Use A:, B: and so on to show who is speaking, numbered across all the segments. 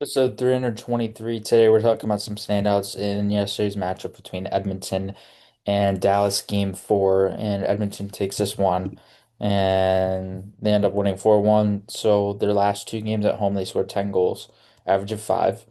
A: Episode 323. Today we're talking about some standouts in yesterday's matchup between Edmonton and Dallas game four. And Edmonton takes this one and they end up winning 4-1. So their last two games at home, they scored 10 goals, average of five.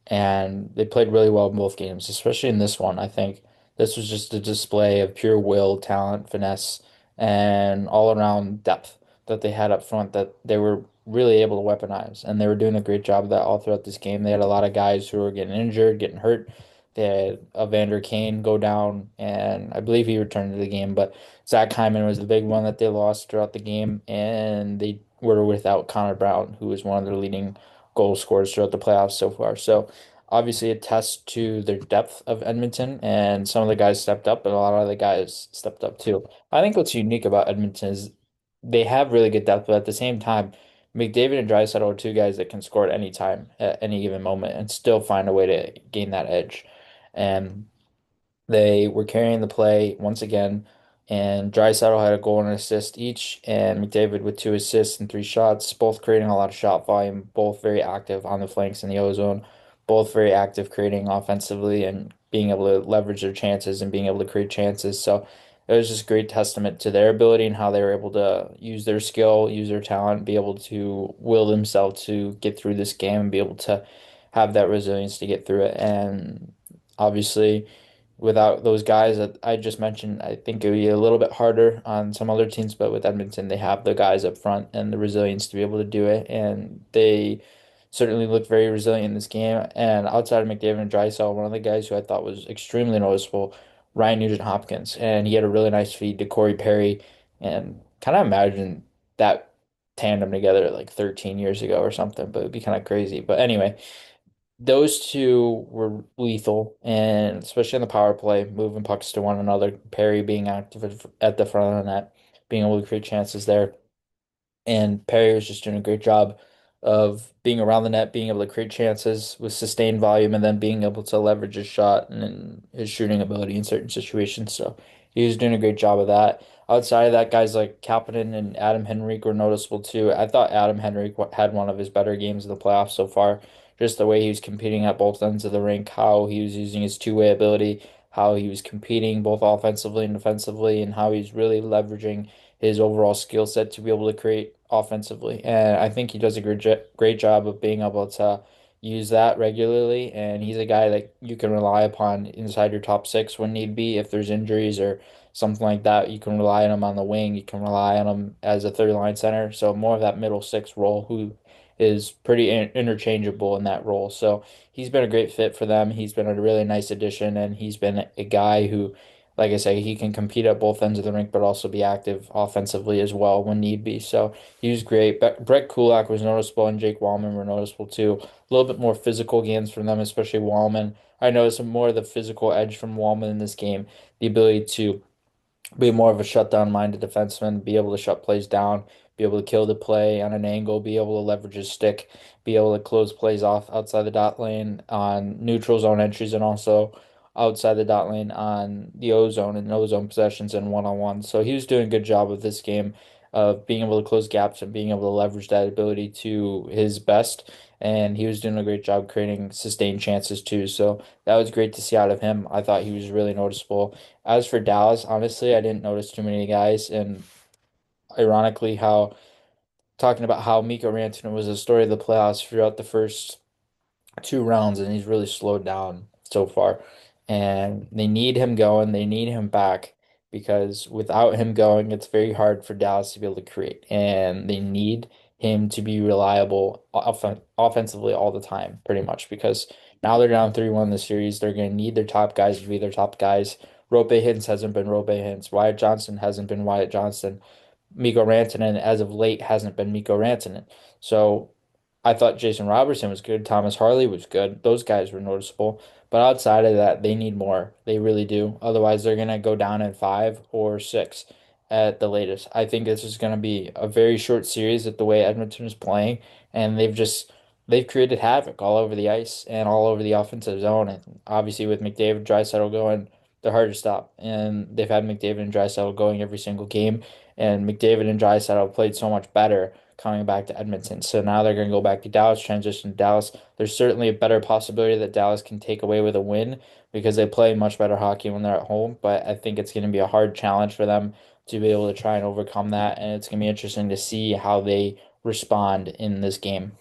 A: And they played really well in both games, especially in this one. I think this was just a display of pure will, talent, finesse, and all around depth that they had up front that they were really able to weaponize. And they were doing a great job of that all throughout this game. They had a lot of guys who were getting injured, getting hurt. They had Evander Kane go down, and I believe he returned to the game, but Zach Hyman was the big one that they lost throughout the game, and they were without Connor Brown, who was one of their leading goal scorers throughout the playoffs so far. So obviously a test to their depth of Edmonton, and some of the guys stepped up, and a lot of the guys stepped up too. I think what's unique about Edmonton is they have really good depth, but at the same time, McDavid and Draisaitl are two guys that can score at any time, at any given moment, and still find a way to gain that edge. And they were carrying the play once again, and Draisaitl had a goal and an assist each, and McDavid with two assists and three shots, both creating a lot of shot volume, both very active on the flanks in the ozone, both very active creating offensively and being able to leverage their chances and being able to create chances. So it was just a great testament to their ability and how they were able to use their skill, use their talent, be able to will themselves to get through this game and be able to have that resilience to get through it. And obviously, without those guys that I just mentioned, I think it would be a little bit harder on some other teams, but with Edmonton, they have the guys up front and the resilience to be able to do it, and they certainly look very resilient in this game. And outside of McDavid and Draisaitl, one of the guys who I thought was extremely noticeable, Ryan Nugent-Hopkins, and he had a really nice feed to Corey Perry, and kind of imagine that tandem together like 13 years ago or something, but it'd be kind of crazy. But anyway, those two were lethal, and especially in the power play, moving pucks to one another, Perry being active at the front of the net, being able to create chances there. And Perry was just doing a great job of being around the net, being able to create chances with sustained volume, and then being able to leverage his shot and his shooting ability in certain situations. So he was doing a great job of that. Outside of that, guys like Kapanen and Adam Henrique were noticeable too. I thought Adam Henrique had one of his better games of the playoffs so far. Just the way he was competing at both ends of the rink, how he was using his two-way ability, how he was competing both offensively and defensively, and how he's really leveraging his overall skill set to be able to create offensively. And I think he does a great job of being able to use that regularly. And he's a guy that you can rely upon inside your top six when need be. If there's injuries or something like that, you can rely on him on the wing. You can rely on him as a third line center. So more of that middle six role, who is pretty interchangeable in that role. So he's been a great fit for them. He's been a really nice addition, and he's been a guy who, like I say, he can compete at both ends of the rink, but also be active offensively as well when need be. So he was great. Brett Kulak was noticeable, and Jake Wallman were noticeable too. A little bit more physical games from them, especially Wallman. I noticed more of the physical edge from Wallman in this game, the ability to be more of a shutdown minded defenseman, be able to shut plays down, be able to kill the play on an angle, be able to leverage his stick, be able to close plays off outside the dot lane on neutral zone entries and also outside the dot lane on the ozone and ozone possessions and one-on-one. So he was doing a good job of this game of being able to close gaps and being able to leverage that ability to his best. And he was doing a great job creating sustained chances too. So that was great to see out of him. I thought he was really noticeable. As for Dallas, honestly, I didn't notice too many guys. And ironically, how talking about how Mikko Rantanen was the story of the playoffs throughout the first two rounds, and he's really slowed down so far. And they need him going, they need him back because without him going, it's very hard for Dallas to be able to create. And they need him to be reliable offensively all the time, pretty much, because now they're down 3-1 in the series. They're going to need their top guys to be their top guys. Rope Hintz hasn't been Rope Hintz. Wyatt Johnson hasn't been Wyatt Johnson. Mikko Rantanen, as of late, hasn't been Mikko Rantanen. So I thought Jason Robertson was good. Thomas Harley was good. Those guys were noticeable. But outside of that, they need more. They really do. Otherwise, they're going to go down in five or six at the latest. I think this is going to be a very short series at the way Edmonton is playing. And they've created havoc all over the ice and all over the offensive zone. And obviously, with McDavid, Draisaitl going, they're hard to stop. And they've had McDavid and Draisaitl going every single game. And McDavid and Draisaitl played so much better coming back to Edmonton. So now they're going to go back to Dallas, transition to Dallas. There's certainly a better possibility that Dallas can take away with a win because they play much better hockey when they're at home. But I think it's going to be a hard challenge for them to be able to try and overcome that. And it's going to be interesting to see how they respond in this game.